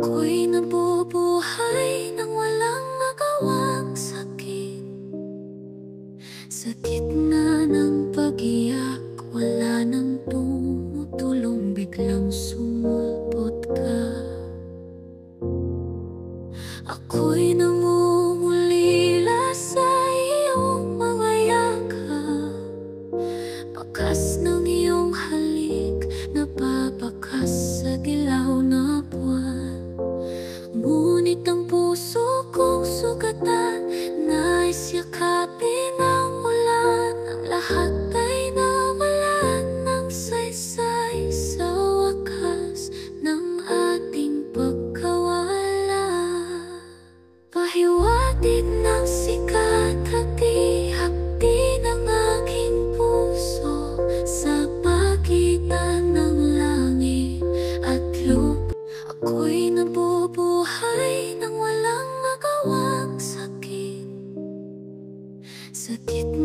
Ako'y nabubuhay nang walang magawang sakit. Sa gitna ng pag-iyak, wala nang tumutulong, biglang sumulpot ka. Ako'y nangungulila sa iyong mga yakap, bakas ng iyong halik, nababakas sa dilaw na buwan. Ngunit ang puso kong sugatan, nais yakapin ang ulan. Ang lahat ay nawalan ng saysay sa wakas ng ating pagkawala. Pahiwatig ng sikat, hati-hati ng aking puso, sa pagitan ng langit at lupa. Ako'y nabubuhay nang walang magawang sakit. Sa gitna